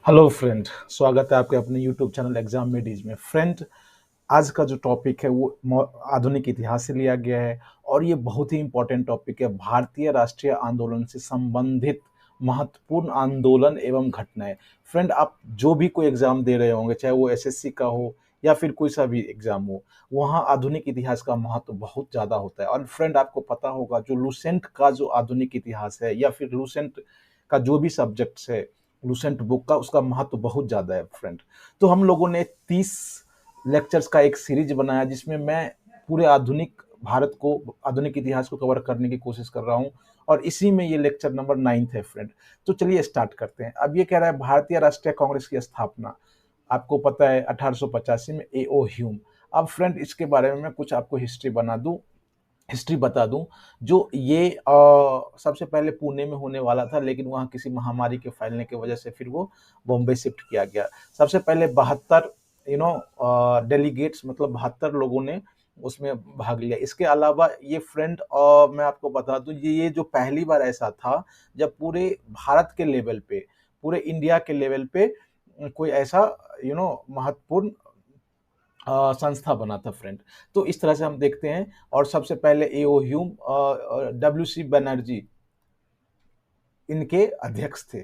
Hello friend, स्वागत है आपके अपने यूट्यूब चैनल एग्जाम मेडीज में। फ्रेंड, आज का जो टॉपिक है वो आधुनिक इतिहास से लिया गया है और ये बहुत ही इंपॉर्टेंट टॉपिक है। भारतीय राष्ट्रीय आंदोलन से संबंधित महत्वपूर्ण आंदोलन एवं घटनाएं। फ्रेंड, आप जो भी कोई एग्जाम दे रहे होंगे, चाहे वो एसएससी का हो या फिर कोई सा भी एग्जाम हो, वहाँ आधुनिक इतिहास का महत्व बहुत ज्यादा होता है। और फ्रेंड, आपको पता होगा जो लूसेंट का जो आधुनिक इतिहास है या फिर लूसेंट का जो भी सब्जेक्ट्स है, लूसेंट बुक का, उसका महत्व बहुत ज्यादा है फ्रेंड। तो हम लोगों ने 30 लेक्चर्स का एक सीरीज बनाया जिसमें मैं पूरे आधुनिक भारत को, आधुनिक इतिहास को कवर करने की कोशिश कर रहा हूँ। और इसी में ये लेक्चर नंबर 9 है फ्रेंड। तो चलिए स्टार्ट करते हैं। अब ये कह रहा है भारतीय राष्ट्रीय कांग्रेस की स्थापना, आपको पता है 1885 में एओ ह्यूम। अब फ्रेंड, इसके बारे में मैं कुछ आपको हिस्ट्री बता दूं। जो ये सबसे पहले पुणे में होने वाला था, लेकिन वहाँ किसी महामारी के फैलने की वजह से फिर वो बॉम्बे शिफ्ट किया गया। सबसे पहले 72 डेलीगेट्स, मतलब 72 लोगों ने उसमें भाग लिया। इसके अलावा ये फ्रेंड, मैं आपको बता दूं, ये जो पहली बार ऐसा था जब पूरे भारत के लेवल पे, पूरे इंडिया के लेवल पे कोई ऐसा महत्वपूर्ण संस्था बना था फ्रेंड। तो इस तरह से हम देखते हैं। और सबसे पहले एओ ह्यूम, डब्ल्यू सी बनर्जी इनके अध्यक्ष थे।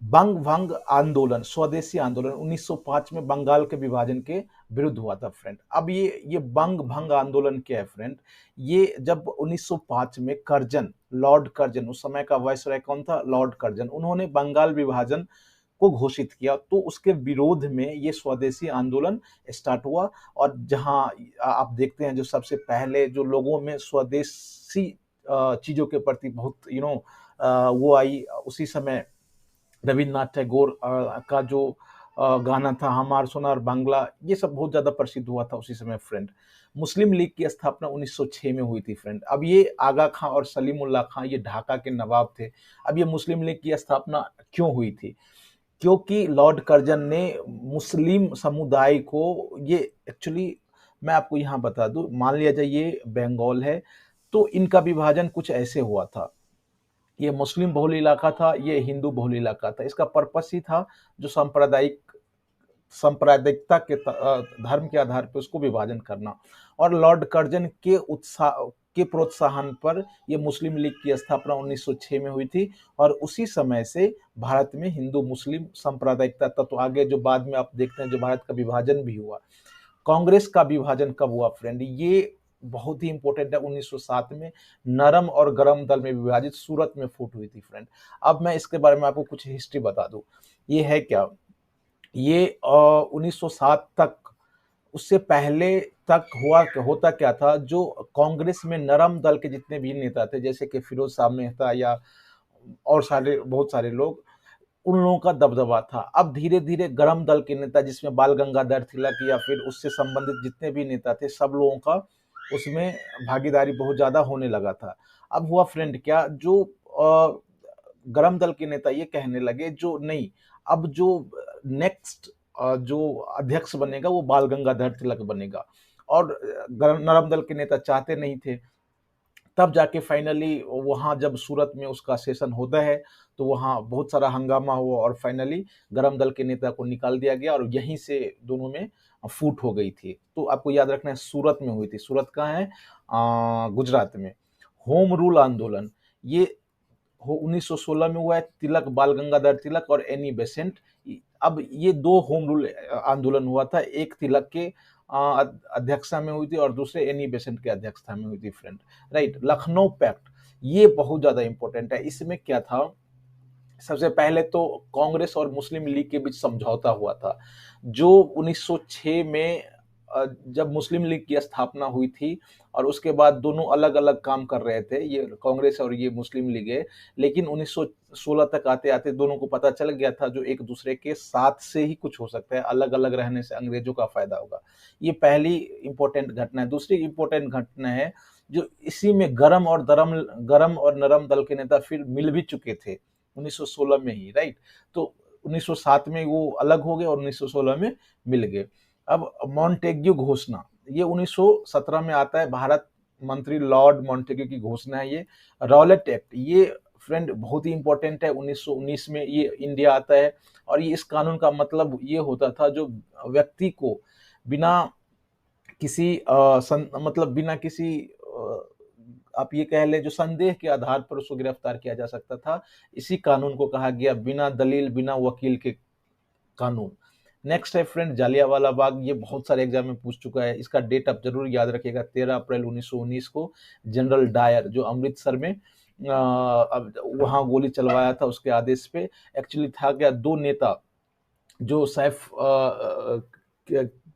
बंग भंग आंदोलन, स्वदेशी आंदोलन 1905 में बंगाल के विभाजन के विरुद्ध हुआ था फ्रेंड। अब ये बंग भंग आंदोलन क्या है फ्रेंड? ये जब 1905 में कर्जन, लॉर्ड कर्जन, उस समय का वायसराय कौन था? लॉर्ड कर्जन, उन्होंने बंगाल विभाजन को घोषित किया, तो उसके विरोध में ये स्वदेशी आंदोलन स्टार्ट हुआ। और जहां आप देखते हैं, जो सबसे पहले जो लोगों में स्वदेशी चीजों के प्रति बहुत वो आई, उसी समय रविन्द्रनाथ टैगोर का जो गाना था हमार सोनार बांग्ला, ये सब बहुत ज्यादा प्रसिद्ध हुआ था उसी समय फ्रेंड। मुस्लिम लीग की स्थापना 1906 में हुई थी फ्रेंड। अब ये आगा खां और सलीमुल्लाह खां, ये ढाका के नवाब थे। अब ये मुस्लिम लीग की स्थापना क्यों हुई थी? क्योंकि लॉर्ड कर्जन ने मुस्लिम समुदाय को, ये एक्चुअली मैं आपको यहाँ बता दूं, मान लिया जाए ये बंगाल है, तो इनका विभाजन कुछ ऐसे हुआ था। ये मुस्लिम बहुल इलाका था, ये हिंदू बहुल इलाका था। इसका पर्पस ही था जो सांप्रदायिकता के धर्म के आधार पर उसको विभाजन करना। और लॉर्ड कर्जन के उत्साह के प्रोत्साहन पर यह मुस्लिम लीग की स्थापना 1906 में हुई थी। और उसी समय से भारत में हिंदू मुस्लिम सांप्रदायिकता तत्व आगे, जो बाद में आप देखते हैं जो भारत का विभाजन भी हुआ। कांग्रेस का विभाजन कब हुआ फ्रेंड? ये बहुत ही इंपॉर्टेंट है। 1907 में नरम और गरम दल में विभाजित सूरत में फूट हुई थी फ्रेंड। अब मैं इसके बारे में आपको कुछ हिस्ट्री बता दूं। ये है क्या? ये 1907 तक, उससे पहले तक होता क्या था, जो कांग्रेस में नरम दल के जितने भी नेता थे, जैसे कि फिरोज शाह मेहता या और सारे बहुत सारे लोग, उन लोगों का दबदबा था। अब धीरे धीरे गरम दल के नेता, जिसमें बाल गंगाधर तिलक या फिर उससे संबंधित जितने भी नेता थे, सब लोगों का उसमें भागीदारी बहुत ज्यादा होने लगा था। अब हुआ फ्रेंड क्या, जो गरम दल के नेता ये कहने लगे, जो नहीं, अब जो नेक्स्ट जो अध्यक्ष बनेगा वो बाल गंगाधर तिलक बनेगा। और नरम दल के नेता चाहते नहीं थे। तब जाके फाइनली वहां जब सूरत में उसका सेशन होता है, तो वहां बहुत सारा हंगामा हुआ और फाइनली गरम दल के नेता को निकाल दिया गया और यहीं से दोनों में फूट हो गई थी। तो आपको याद रखना है, सूरत में हुई थी। सूरत कहाँ है? गुजरात में। होम रूल आंदोलन, ये 1916 में हुआ है। तिलक, बाल गंगाधर तिलक और एनी बेसेंट। अब ये दो होम रूल आंदोलन हुआ था। एक तिलक के अध्यक्षता में हुई थी और दूसरे एनी बेसेंट के अध्यक्षता में हुई थी फ्रेंड। राइट। लखनऊ पैक्ट, ये बहुत ज्यादा इंपॉर्टेंट है। इसमें क्या था? सबसे पहले तो कांग्रेस और मुस्लिम लीग के बीच समझौता हुआ था, जो 1906 में जब मुस्लिम लीग की स्थापना हुई थी, और उसके बाद दोनों अलग अलग काम कर रहे थे, ये कांग्रेस और ये मुस्लिम लीग है। लेकिन 1916 तक आते आते दोनों को पता चल गया था जो एक दूसरे के साथ से ही कुछ हो सकता है, अलग अलग रहने से अंग्रेजों का फायदा होगा। ये पहली इंपॉर्टेंट घटना है। दूसरी इंपॉर्टेंट घटना है, जो इसी में गरम और नरम दल के नेता फिर मिल भी चुके थे 1916 में ही। राइट। तो 1907 में वो अलग हो गए और 1916 में मिल गए। अब मॉन्टेग्यू घोषणा, ये 1917 में आता है। भारत मंत्री लॉर्ड मॉन्टेग्यू की घोषणा है ये। रॉलेट एक्ट, ये फ्रेंड बहुत ही इंपॉर्टेंट है। 1919 में ये इंडिया आता है और ये इस कानून का मतलब ये होता था, जो व्यक्ति को बिना किसी मतलब बिना किसी आप ये कह लें जो संदेह के आधार पर उसको गिरफ्तार किया जा सकता था। इसी कानून को कहा गया बिना दलील बिना वकील के कानून। नेक्स्ट है फ्रेंड जालियांवाला बाग। ये बहुत सारे एग्जाम में पूछ चुका है, इसका डेट आप जरूर याद रखिएगा, 13 अप्रैल 1919 को जनरल डायर जो अमृतसर में वहां गोली चलवाया था उसके आदेश पे। एक्चुअली था क्या, दो नेता जो सैफ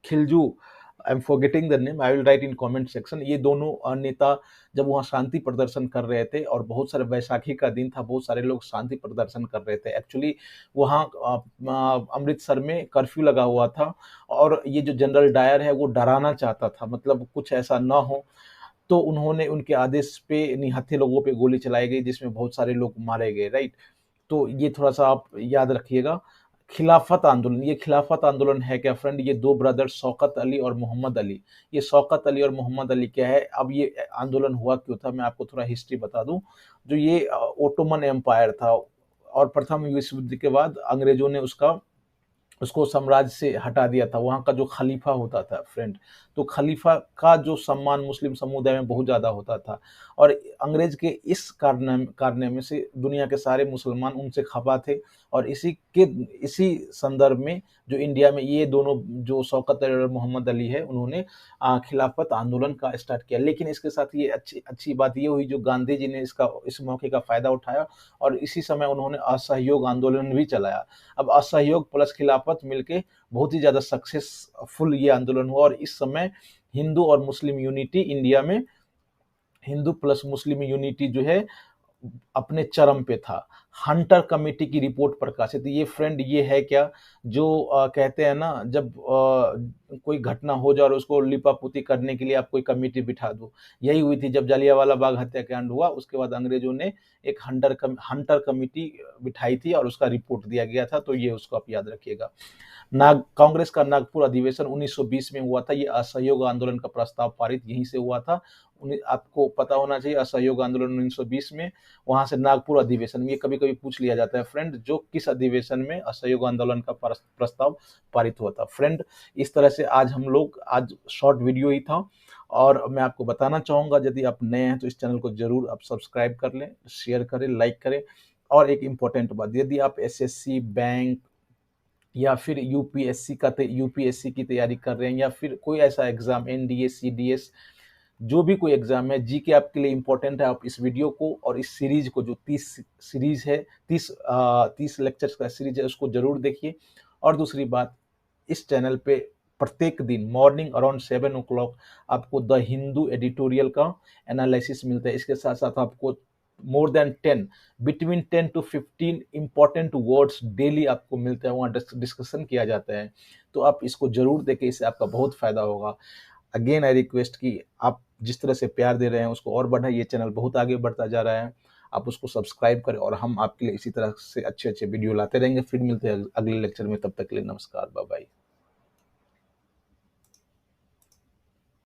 खिलजू, I am forgetting the name, I will write in comment section, ये दोनों नेता जब वहाँ शांति प्रदर्शन कर रहे थे और बहुत सारे बैसाखी का दिन था, बहुत सारे लोग शांति प्रदर्शन कर रहे थे। एक्चुअली वहाँ अमृतसर में कर्फ्यू लगा हुआ था और ये जो जनरल डायर है वो डराना चाहता था, मतलब कुछ ऐसा ना हो, तो उन्होंने उनके आदेश पे निहत्थे लोगों पे गोली चलाई गई जिसमें बहुत सारे लोग मारे गए, राइट। तो ये थोड़ा सा आप याद रखिएगा। खिलाफत आंदोलन, ये खिलाफत आंदोलन है क्या फ्रेंड, ये दो ब्रदर शौकत अली और मोहम्मद अली, ये शौकत अली और मोहम्मद अली क्या है, अब ये आंदोलन हुआ क्यों था, मैं आपको थोड़ा हिस्ट्री बता दूं। जो ये ओटोमन एम्पायर था और प्रथम विश्व युद्ध के बाद अंग्रेजों ने उसको साम्राज्य से हटा दिया था। वहाँ का जो खलीफा होता था फ्रेंड, तो खलीफा का जो सम्मान मुस्लिम समुदाय में बहुत ज़्यादा होता था और अंग्रेज के इस कारनामे से दुनिया के सारे मुसलमान उनसे खफा थे। और इसी संदर्भ में जो इंडिया में ये दोनों जो शौकत अली और मोहम्मद अली है, उन्होंने खिलाफत आंदोलन का स्टार्ट किया। लेकिन इसके साथ ये अच्छी अच्छी बात ये हुई, जो गांधी जी ने इस मौके का फायदा उठाया और इसी समय उन्होंने असहयोग आंदोलन भी चलाया। अब असहयोग प्लस खिलाफत मिलके बहुत ही ज्यादा सक्सेसफुल ये आंदोलन हुआ और इस समय हिंदू और मुस्लिम यूनिटी इंडिया में, हिंदू प्लस मुस्लिम यूनिटी जो है अपने चरम पे था। हंटर कमेटी की रिपोर्ट प्रकाशित, ये फ्रेंड ये है क्या, जो कहते हैं ना, जब कोई घटना हो जाए और उसको लिपापोती करने के लिए आप कोई कमेटी बिठा दो, यही हुई थी जब जालियांवाला बाग हत्याकांड हुआ। उसके बाद अंग्रेजों ने एक हंटर कमेटी बिठाई थी और उसका रिपोर्ट दिया गया था, तो ये उसको आप याद रखिएगा। कांग्रेस का नागपुर अधिवेशन 1920 में हुआ था। ये असहयोग आंदोलन का प्रस्ताव पारित यहीं से हुआ था। आपको पता होना चाहिए असहयोग आंदोलन 1920 में, वहां से नागपुर अधिवेशन में, ये कभी कभी पूछ लिया जाता है फ्रेंड, जो किस अधिवेशन में असहयोग आंदोलन का प्रस्ताव पारित हुआ था। फ्रेंड इस तरह से आज शॉर्ट वीडियो ही था और मैं आपको बताना चाहूंगा, यदि आप नए हैं तो इस चैनल को जरूर आप सब्सक्राइब कर लें, शेयर करें, लाइक करें। और एक इम्पोर्टेंट बात, यदि आप एसएससी, बैंक या फिर यूपीएससी की तैयारी कर रहे हैं या फिर कोई ऐसा एग्जाम, एनडीए, सीडीएस, जो भी कोई एग्जाम है, जीके आपके लिए इंपॉर्टेंट है, आप इस वीडियो को और इस सीरीज को, जो 30 सीरीज है, 30 लेक्चर्स का सीरीज है, उसको जरूर देखिए। और दूसरी बात, इस चैनल पे प्रत्येक दिन मॉर्निंग अराउंड 7 o'clock आपको द हिंदू एडिटोरियल का एनालिसिस मिलता है। इसके साथ साथ आपको more than 10, between 10 to 15 important words daily आपको मिलता है, वहाँ डिस्कशन किया जाता है। तो आप इसको जरूर देखें, इससे आपका बहुत फायदा होगा। अगेन आई रिक्वेस्ट कि आप जिस तरह से प्यार दे रहे हैं उसको और बढ़ाइए, चैनल बहुत आगे बढ़ता जा रहा है, आप उसको सब्सक्राइब करें और हम आपके लिए इसी तरह से अच्छे अच्छे वीडियो लाते रहेंगे। फिर मिलते हैं अगले लेक्चर में, तब तक के लिए नमस्कार, बाय बाय।